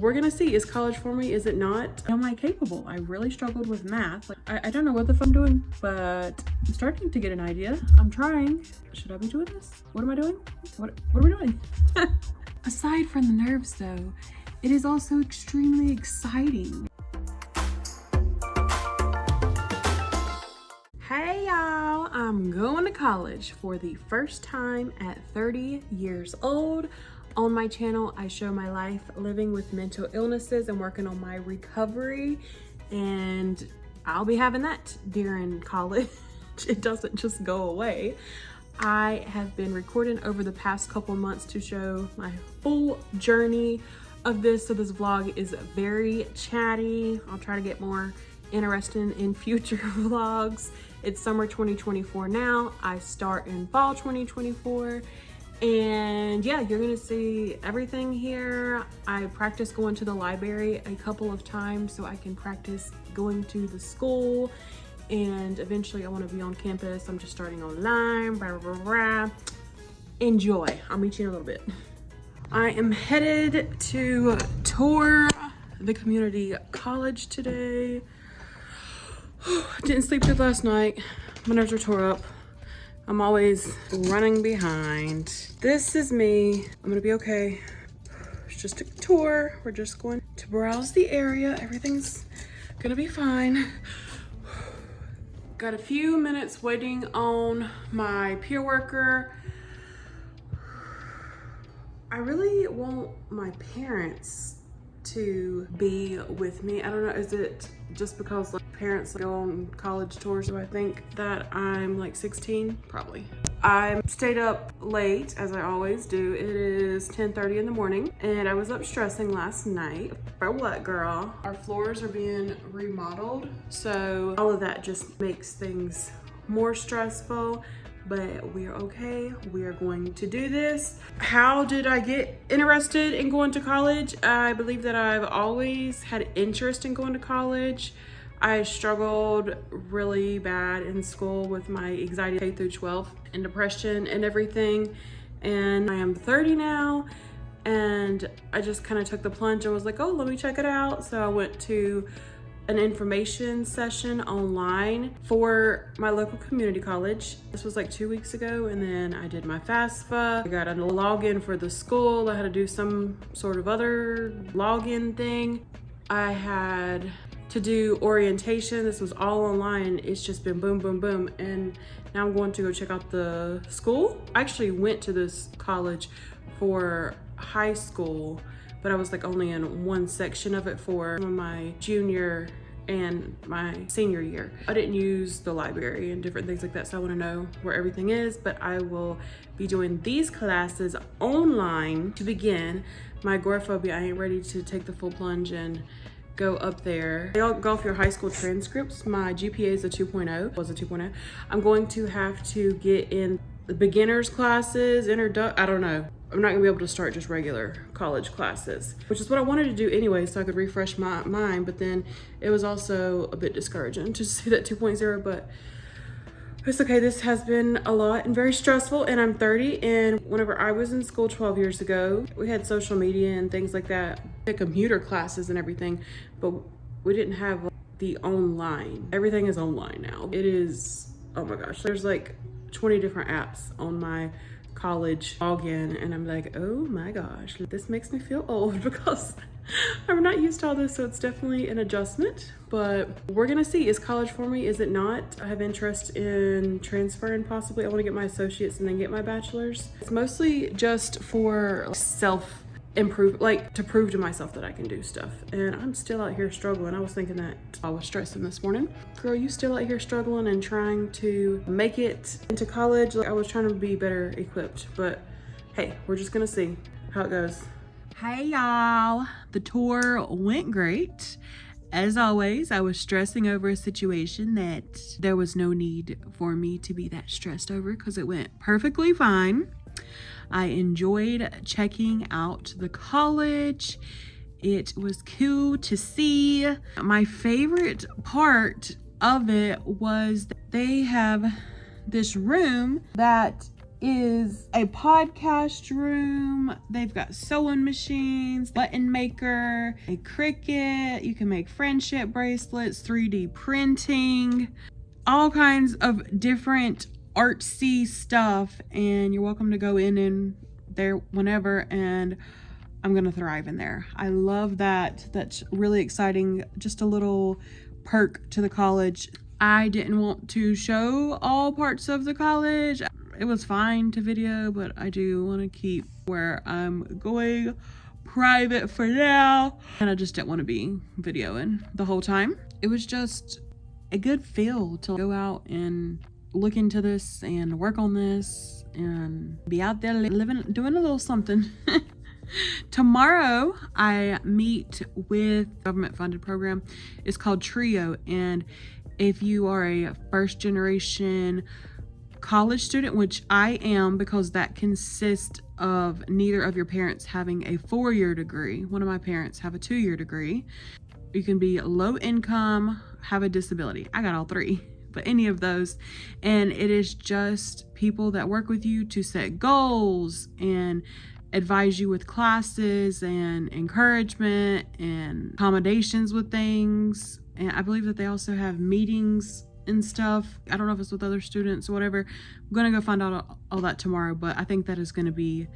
We're gonna see, is college for me, is it not? Am I capable? I really struggled with math. Like, I don't know what the fuck I'm doing, but I'm starting to get an idea. I'm trying. Should I be doing this? What am I doing? What are we doing? Aside from the nerves though, it is also extremely exciting. Hey y'all, I'm going to college for the first time at 30 years old. On my channel, I show my life living with mental illnesses and working on my recovery, and I'll be having that during college. It doesn't just go away. I have been recording over the past couple months to show my full journey of this, so this vlog is very chatty. I'll try to get more interesting in future vlogs. It's summer 2024 now. I start in fall 2024. And yeah, you're gonna see everything here. I practice going to the library a couple of times so I can practice going to the school, and eventually I want to be on campus. I'm just starting online, blah, blah, blah. Enjoy. I'll meet you in a little bit. I am headed to tour the community college today. Didn't sleep good last night. My nerves are tore up. I'm always running behind. This is me. I'm gonna be okay. It's just a tour. We're just going to browse the area. Everything's gonna be fine. Got a few minutes waiting on my peer worker. I really want my parents to be with me. I don't know, is it just because like parents go on college tours? Do I think that I'm like 16? Probably. I stayed up late, as I always do. It is 10:30 in the morning, and I was up stressing last night. For what, girl? Our floors are being remodeled, so all of that just makes things more stressful. But we are okay. We are going to do this. How did I get interested in going to college? I believe that I've always had interest in going to college. I struggled really bad in school with my anxiety K through 12 and depression and everything. And I am 30 now, and I just kind of took the plunge and was like, oh, let me check it out. So I went to an information session online for my local community college. This was like 2 weeks ago, and then I did my FAFSA. I got a login for the school. I had to do some sort of other login thing. I had to do orientation. This was all online. It's just been boom, boom, boom. And now I'm going to go check out the school. I actually went to this college for high school, but I was like only in one section of it for my junior and my senior year. I didn't use the library and different things like that, so I want to know where everything is. But I will be doing these classes online to begin my agoraphobia. I ain't ready to take the full plunge and go up there. They all go off your high school transcripts. My GPA is a 2.0, was a 2.0. I'm going to have to get in the beginners classes, I don't know. I'm not gonna be able to start just regular college classes, which is what I wanted to do anyway, so I could refresh my mind. But then it was also a bit discouraging to see that 2.0, but it's okay. This has been a lot and very stressful, and I'm 30. And whenever I was in school 12 years ago, we had social media and things like that, computer classes and everything, but we didn't have the online. Everything is online now. It is, oh my gosh, there's like 20 different apps on my college login, and I'm like, oh my gosh, this makes me feel old because I'm not used to all this. So it's definitely an adjustment, but we're gonna see. Is college for me? Is it not? I have interest in transferring possibly. I want to get my associates and then get my bachelor's. It's mostly just for self improve, like to prove to myself that I can do stuff. And I'm still out here struggling. I was thinking that I was stressing this morning. Girl, you still out here struggling and trying to make it into college? Like, I was trying to be better equipped, but hey, we're just gonna see how it goes. Hey y'all, the tour went great. As always, I was stressing over a situation that there was no need for me to be that stressed over because it went perfectly fine. I enjoyed checking out the college. It was cool to see. My favorite part of it was that they have this room that is a podcast room. They've got sewing machines, button maker, a Cricut. You can make friendship bracelets, 3D printing, all kinds of different artsy stuff. And you're welcome to go in there whenever, and I'm gonna thrive in there. I love that. That's really exciting. Just a little perk to the college. I didn't want to show all parts of the college. It was fine to video, but I do want to keep where I'm going private for now. And I just didn't want to be videoing the whole time. It was just a good feel to go out and look into this and work on this and be out there living, doing a little something. Tomorrow I meet with a government funded program. It's called TRIO, and if you are a first generation college student, which I am, because that consists of neither of your parents having a 4-year degree. One of my parents have a 2-year degree. You can be low income, have a disability. I got all 3, but any of those. And it is just people that work with you to set goals and advise you with classes and encouragement and accommodations with things. And I believe that they also have meetings and stuff. I don't know if it's with other students or whatever. I'm gonna go find out all that tomorrow, but I think that is gonna be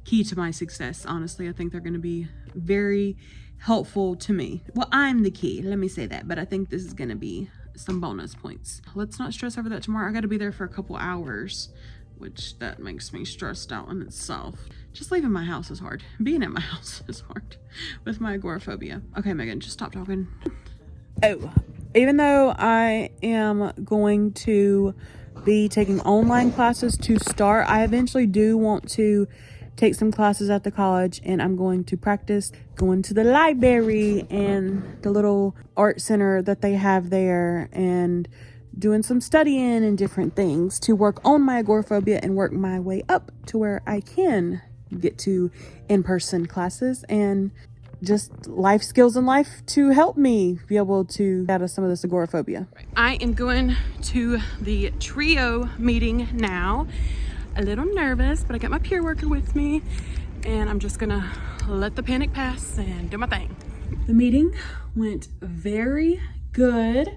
key to my success. Honestly, I think they're gonna be very helpful to me. Well, I'm the key, let me say that, but I think this is gonna be some bonus points. Let's not stress over that tomorrow. I gotta be there for a couple hours, which that makes me stressed out in itself. Just leaving my house is hard. Being at my house is hard with my agoraphobia. Okay, Megan, just stop talking. Oh, even though I am going to be taking online classes to start, I eventually do want to take some classes at the college, and I'm going to practice going to the library and the little art center that they have there and doing some studying and different things to work on my agoraphobia and work my way up to where I can get to in-person classes and just life skills in life to help me be able to get out of some of this agoraphobia. I am going to the TRIO meeting now. A little nervous, but I got my peer worker with me, and I'm just gonna let the panic pass and do my thing. The meeting went very good.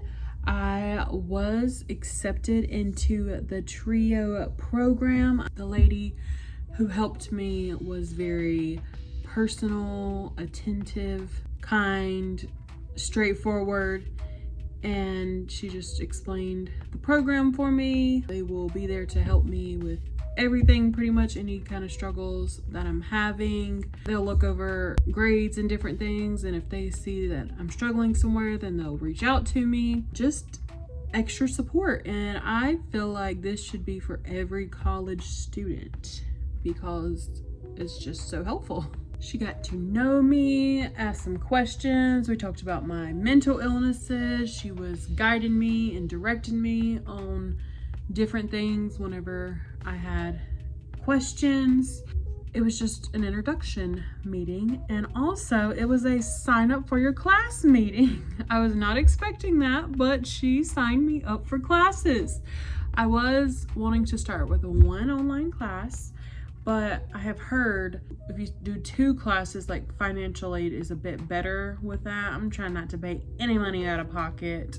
I was accepted into the TRIO program. The lady who helped me was very personal, attentive, kind, straightforward, and she just explained the program for me. They will be there to help me with everything, pretty much any kind of struggles that I'm having. They'll look over grades and different things, and if they see that I'm struggling somewhere, then they'll reach out to me. Just extra support, and I feel like this should be for every college student because it's just so helpful. She got to know me, asked some questions. We talked about my mental illnesses. She was guiding me and directing me on different things whenever I had questions. It was just an introduction meeting, and also it was a sign up for your class meeting. I was not expecting that, but she signed me up for classes. I was wanting to start with one online class, but I have heard if you do 2 classes, like financial aid is a bit better with that. I'm trying not to pay any money out of pocket.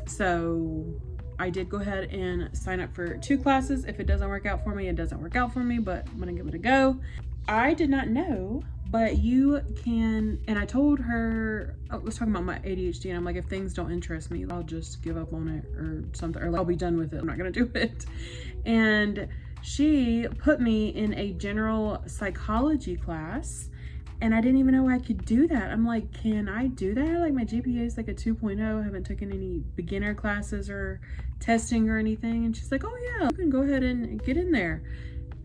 So I did go ahead and sign up for 2 classes. If it doesn't work out for me, it doesn't work out for me, but I'm gonna give it a go. I did not know, but you can, and I told her, I was talking about my ADHD, and I'm like, if things don't interest me, I'll just give up on it or something, or like, I'll be done with it. I'm not gonna do it. And she put me in a general psychology class, and I didn't even know I could do that. I'm like, can I do that? Like, my GPA is like a 2.0. I haven't taken any beginner classes or testing or anything. And she's like, oh yeah, you can go ahead and get in there.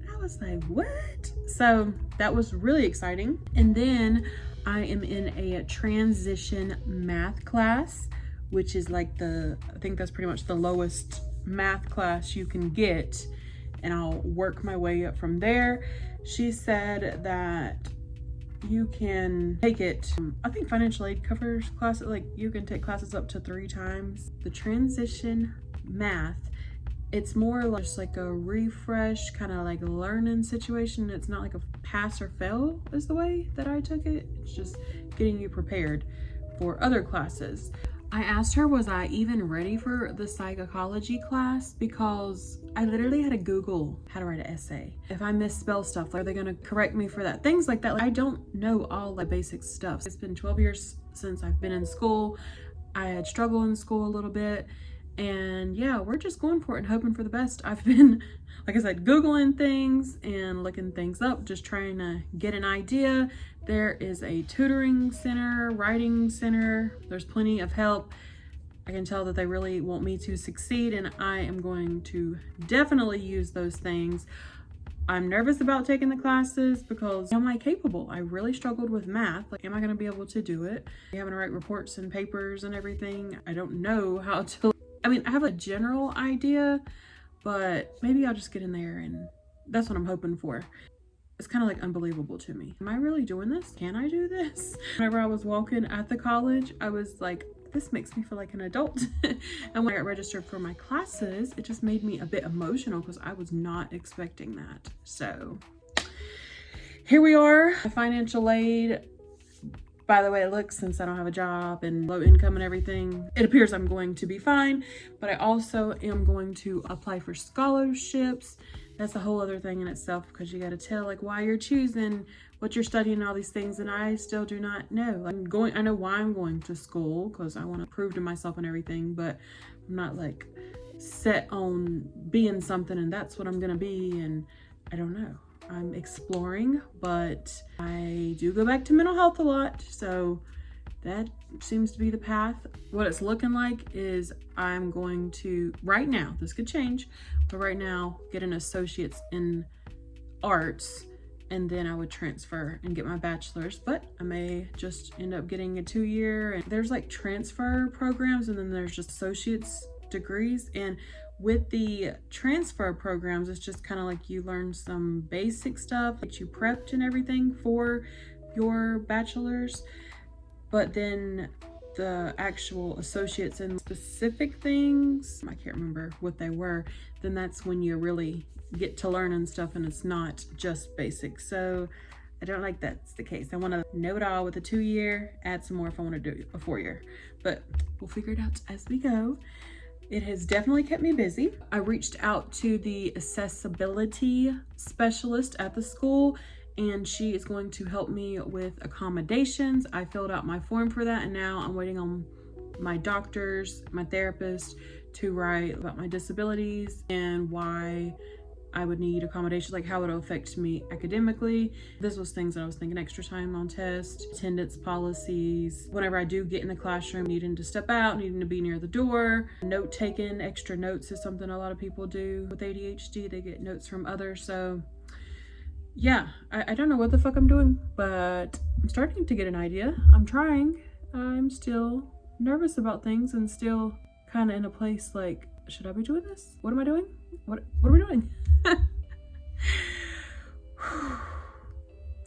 And I was like, what? So that was really exciting. And then I am in a transition math class, which is like I think that's pretty much the lowest math class you can get. And I'll work my way up from there. She said that you can take it, I think financial aid covers classes, like you can take classes up to 3 times. The transition math It's more like just like a refresh kind of like learning situation. It's not like a pass or fail is the way that I took it. It's just getting you prepared for other classes. I asked her, was I even ready for the psychology class? Because I literally had to Google how to write an essay. If I misspell stuff, are they gonna correct me for that? Things like that. Like, I don't know all the basic stuff. It's been 12 years since I've been in school. I had struggled in school a little bit. And yeah, we're just going for it and hoping for the best. I've been, like I said, Googling things and looking things up, just trying to get an idea. There is a tutoring center, writing center. There's plenty of help. I can tell that they really want me to succeed, and I am going to definitely use those things. I'm nervous about taking the classes because am I capable? I really struggled with math. Like, am I going to be able to do it? Having to write reports and papers and everything. I don't know how to. I mean, I have a general idea, but maybe I'll just get in there, and that's what I'm hoping for. It's kind of like unbelievable to me. Am I really doing this? Can I do this? Whenever I was walking at the college, I was like, this makes me feel like an adult. And when I got registered for my classes, it just made me a bit emotional because I was not expecting that. So here we are, the financial aid. By the way it looks, since I don't have a job and low income and everything, it appears I'm going to be fine, but I also am going to apply for scholarships. That's a whole other thing in itself, because you got to tell like why you're choosing what you're studying, all these things, and I still do not know. I know why I'm going to school, because I want to prove to myself and everything, but I'm not like set on being something and that's what I'm gonna be, and I don't know. I'm exploring, but I do go back to mental health a lot, so that seems to be the path. What it's looking like is I'm going to, right now, this could change, but right now, get an associate's in arts, and then I would transfer and get my bachelor's, but I may just end up getting a 2-year, and there's like transfer programs, and then there's just associate's degrees. And with the transfer programs, it's just kind of like you learn some basic stuff, get you prepped and everything for your bachelor's, but then the actual associates in specific things, I can't remember what they were, then that's when you really get to learn and stuff, and it's not just basic. So I don't like that's the case. I want to know it all with a 2-year, add some more if I want to do a 4-year, but we'll figure it out as we go. It has definitely kept me busy. I reached out to the accessibility specialist at the school, and she is going to help me with accommodations. I filled out my form for that, and now I'm waiting on my doctors, my therapist, to write about my disabilities and why I would need accommodations, like how it'll affect me academically. This was things that I was thinking: extra time on test, attendance policies, whenever I do get in the classroom, needing to step out, needing to be near the door. Note taking, extra notes is something a lot of people do with ADHD. They get notes from others. So yeah, I don't know what the fuck I'm doing, but I'm starting to get an idea. I'm trying. I'm still nervous about things and still kind of in a place like, should I be doing this? What am I doing? What are we doing?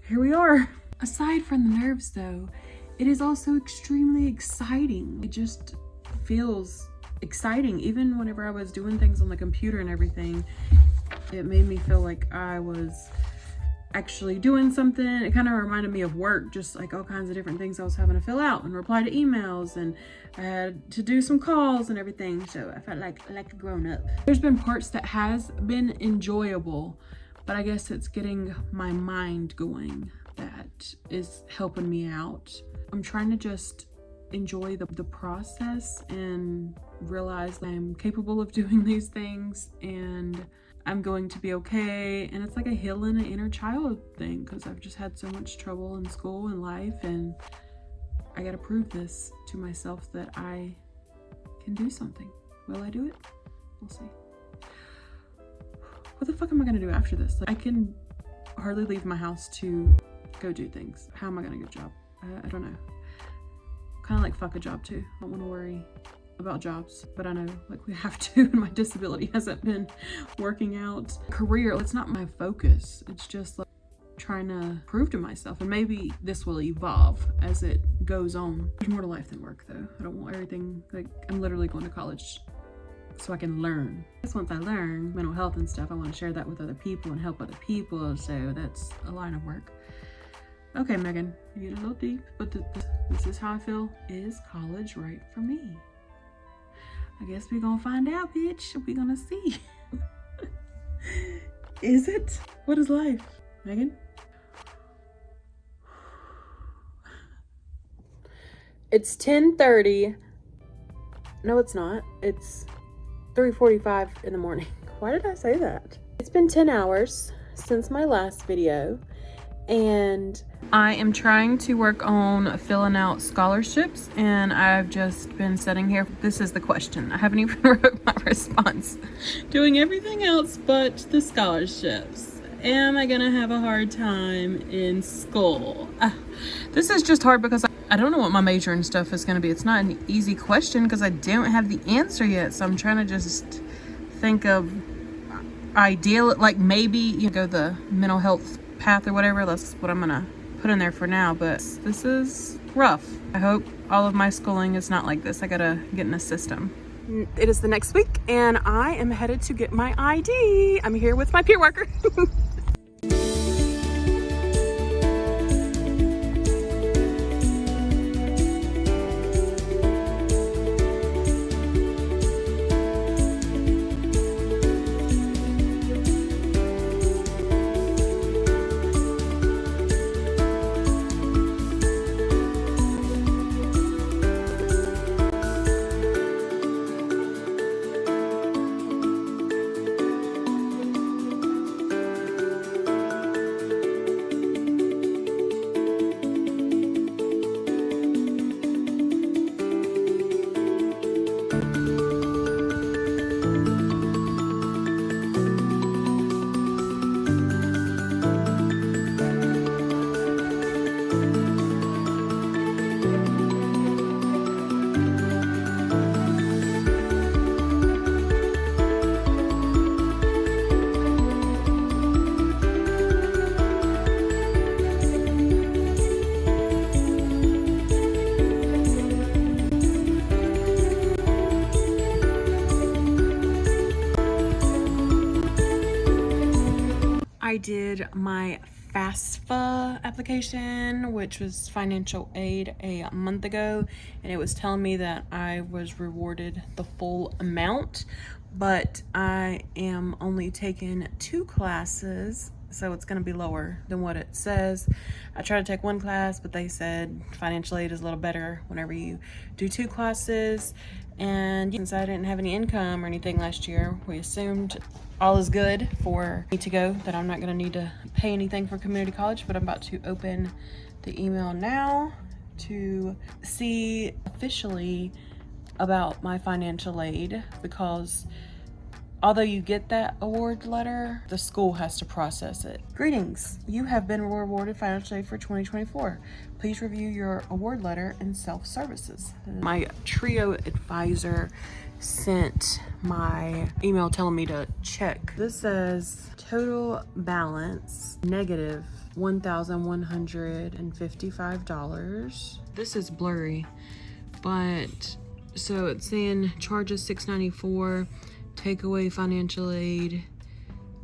Here we are. Aside from the nerves though, it is also extremely exciting. It just feels exciting. Even whenever I was doing things on the computer and everything, it made me feel like I was actually doing something. It kind of reminded me of work, just like all kinds of different things I was having to fill out and reply to emails, and I had to do some calls and everything. So I felt like a grown up. There's been parts that has been enjoyable, but I guess it's getting my mind going that is helping me out. I'm trying to just enjoy the process and realize that I'm capable of doing these things, and I'm going to be okay. And it's like a healing an inner child thing, because I've just had so much trouble in school and life, and I gotta prove this to myself that I can do something. Will I do it? We'll see. What the fuck am I gonna do after this? Like, I can hardly leave my house to go do things. How am I gonna get a job? I don't know. Kind of like fuck a job too. I don't want to worry about jobs, but I know like we have to, and my disability hasn't been working out. Career, it's not my focus. It's just like trying to prove to myself, and maybe this will evolve as it goes on. There's more to life than work though. I don't want everything, like I'm literally going to college so I can learn. Because once I learn mental health and stuff, I want to share that with other people and help other people. So that's a line of work. Okay, Megan, you get a little deep, but this is how I feel. Is college right for me? I guess we're gonna find out, bitch. We're gonna see. Is it? What is life, Megan? It's 10:30. No, it's not. It's 3:45 in the morning. Why did I say that? It's been 10 hours since my last video, and I am trying to work on filling out scholarships, and I've just been sitting here. This is the question. I haven't even wrote my response. Doing everything else but the scholarships. Am I gonna have a hard time in school? This is just hard because I don't know what my major and stuff is gonna be. It's not an easy question because I don't have the answer yet. So I'm trying to just think of ideal, like maybe you go the mental health path or whatever. That's what I'm gonna put in there for now, but this is rough. I hope all of my schooling is not like this. I gotta get in a system. It is the next week and I am headed to get my ID. I'm here with my peer worker. I did my FAFSA application, which was financial aid, a month ago, and it was telling me that I was rewarded the full amount, but I am only taking 2 classes, so it's going to be lower than what it says. I tried to take 1 class, but they said financial aid is a little better whenever you do 2 classes. And since I didn't have any income or anything last year, we assumed all is good for me to go, that I'm not going to need to pay anything for community college. But I'm about to open the email now to see officially about my financial aid, because although you get that award letter, the school has to process it. Greetings, you have been rewarded financial aid for 2024. Please review your award letter and self-services. My TRIO advisor sent my email telling me to check. This says total balance negative $1,155. This is blurry, but so it's saying charges $694. Take away financial aid,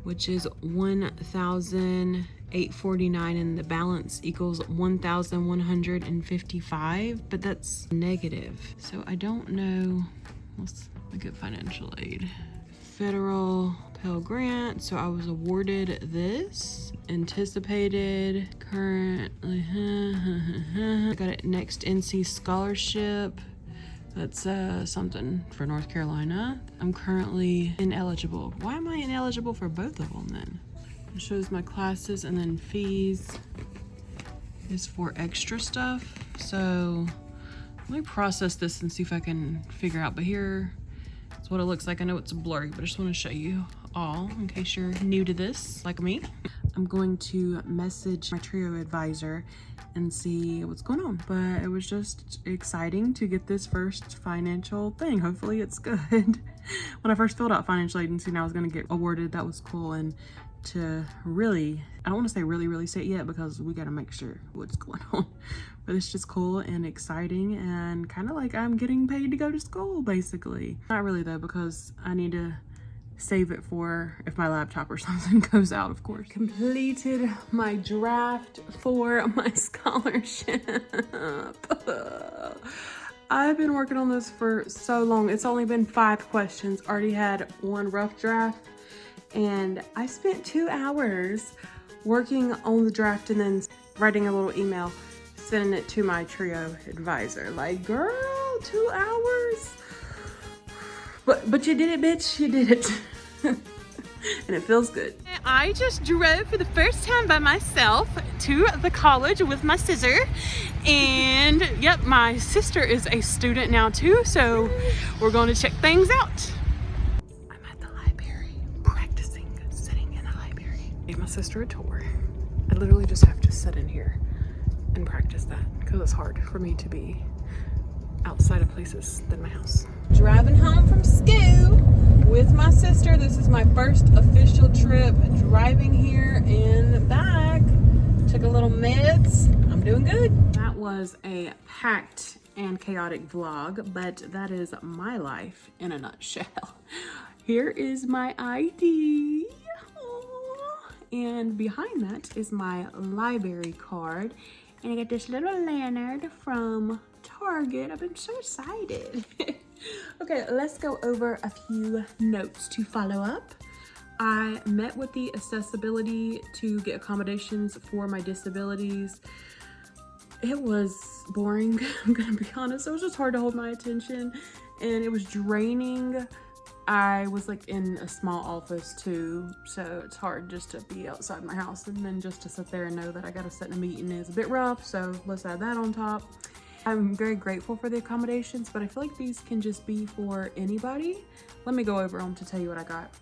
which is $1,849, and the balance equals $1,155, but that's negative. So I don't know. Let's look at financial aid. Federal Pell Grant. So I was awarded this. Anticipated. Currently. I got it next NC scholarship. That's something for North Carolina. I'm currently ineligible. Why am I ineligible for both of them then? It shows my classes, and then fees is for extra stuff. So let me process this and see if I can figure out. But here is what it looks like. I know it's blurry, but I just want to show you all in case you're new to this, like me. I'm going to message my TRIO advisor and see what's going on. But it was just exciting to get this first financial thing. Hopefully it's good. When I first filled out financial aid and seen I was going to get awarded, that was cool. And to really, I don't want to say really sit yet because we got to make sure what's going on. But it's just cool and exciting and kind of like I'm getting paid to go to school basically. Not really though, because I need to save it for if my laptop or something goes out, of course. Completed my draft for my scholarship. I've been working on this for so long. It's only been 5 questions. Already had 1 rough draft, and I spent 2 hours working on the draft and then writing a little email, sending it to my trio advisor. Like, girl, 2 hours? But you did it, bitch. You did it. And it feels good. I just drove for the first time by myself to the college with my sister. And yep, my sister is a student now too, so we're going to check things out. I'm at the library practicing sitting in a library. I gave my sister a tour. I literally just have to sit in here and practice that because it's hard for me to be outside of places than my house. Driving home from school with my sister. This is my first official trip driving here and back. Took a little meds. I'm doing good. That was a packed and chaotic vlog, but that is my life in a nutshell. Here is my ID. Aww. And behind that is my library card. And I got this little lanyard from Target. I've been so excited. Okay, let's go over a few notes to follow up. I met with the accessibility to get accommodations for my disabilities. It was boring, I'm gonna be honest. It was just hard to hold my attention and it was draining. I was like in a small office too, so it's hard just to be outside my house and then just to sit there and know that I gotta sit in a meeting is a bit rough, so let's add that on top. I'm very grateful for the accommodations, but I feel like these can just be for anybody. Let me go over them to tell you what I got.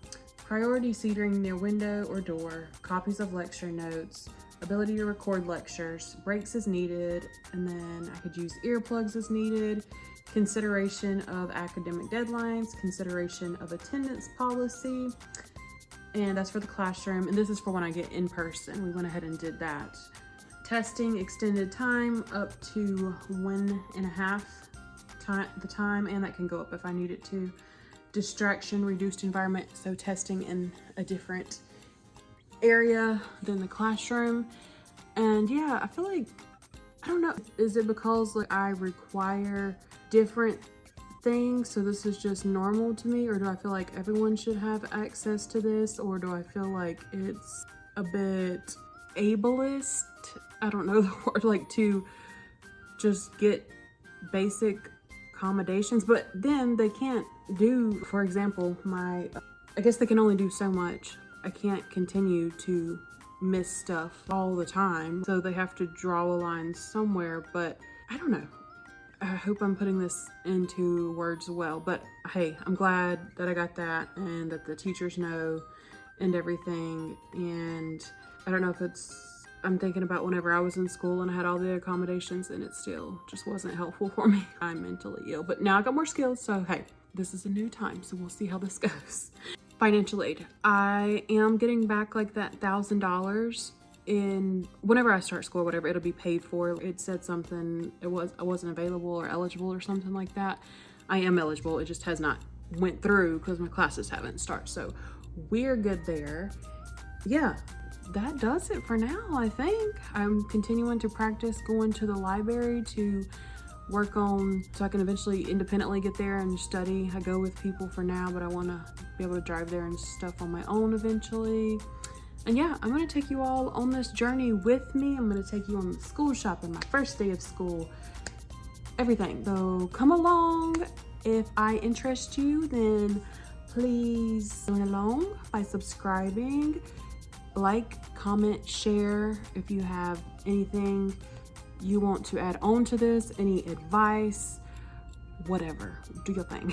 Priority seating near window or door, copies of lecture notes, ability to record lectures, breaks as needed, and then I could use earplugs as needed, consideration of academic deadlines, consideration of attendance policy, and that's for the classroom, and this is for when I get in person. We went ahead and did that. Testing extended time up to 1.5 the time, and that can go up if I need it to. Distraction, reduced environment, so testing in a different area than the classroom. And yeah, I feel like, I don't know, is it because like I require different things, so this is just normal to me, or do I feel like everyone should have access to this, or do I feel like it's a bit ableist? I don't know the word, like to just get basic accommodations, but then they can't do, for example, I guess they can only do so much. I can't continue to miss stuff all the time, so they have to draw a line somewhere, but I don't know. I hope I'm putting this into words well, but hey, I'm glad that I got that and that the teachers know and everything. And I don't know if I'm thinking about whenever I was in school and I had all the accommodations and it still just wasn't helpful for me. I'm mentally ill, but now I got more skills, so hey, this is a new time, so we'll see how this goes. Financial aid. I am getting back like that $1,000 in whenever I start school or whatever, it'll be paid for. It said something, I wasn't available or eligible or something like that. I am eligible, it just has not went through because my classes haven't started, so we're good there. Yeah, that does it for now, I think. I'm continuing to practice going to the library to work on, so I can eventually independently get there and study. I go with people for now, but I want to be able to drive there and stuff on my own eventually. And yeah, I'm going to take you all on this journey with me. I'm going to take you on the school shopping, my first day of school, everything. So come along. If I interest you, then please join along by subscribing. Like, comment, share if you have anything you want to add on to this, any advice, whatever, do your thing.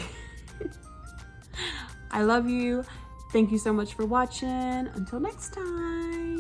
I love you. Thank you so much for watching. Until next time.